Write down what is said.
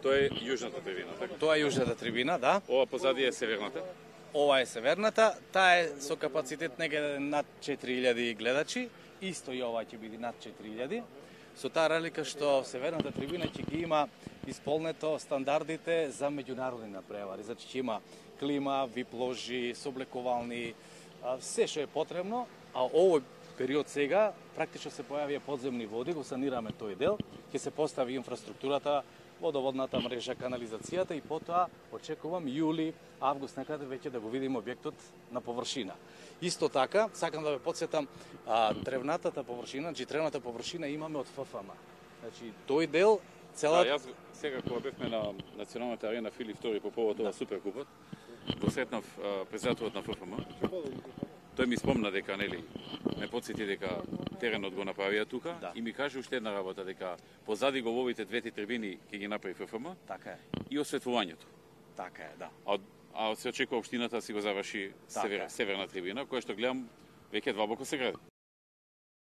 Тоа е јужната трибина, така? Тоа е јужната трибина, да. Ова позади е северната. Ова е северната, таа е со капацитет негде над 4000 гледачи, исто и ова ќе биде над 4000. Со таа разлика што северната трибина ќе ги има исполнето стандардите за меѓународни надпревари. Значи ќе има клима, вип ложи, соблекувални, се што е потребно, а овој период сега практично се појавија подземни води, го санираме тој дел, ќе се постави инфраструктурата, водоводната мрежа, канализацијата и потоа очекувам јули, август некаде веќе да го видим објектот на површина. Исто така, сакам да ве потсетам, тревната површина имаме од ФФМ. Значи, тој дел Да, јас сега кога бевме на Националната арена Филип II по повод ова Суперкупот, го сретнав председателот на ФФМ. Тој ми спомна дека, нели, ме потсети дека теренот го направија тука и ми каже уште една работа, дека позади го во овите двете трибини ќе ги направи ФФМ. Така е. И осветлувањето. Така е, да. А се очекува општината да си го заврши северна трибина, која што гледам веќе длабоко се гради.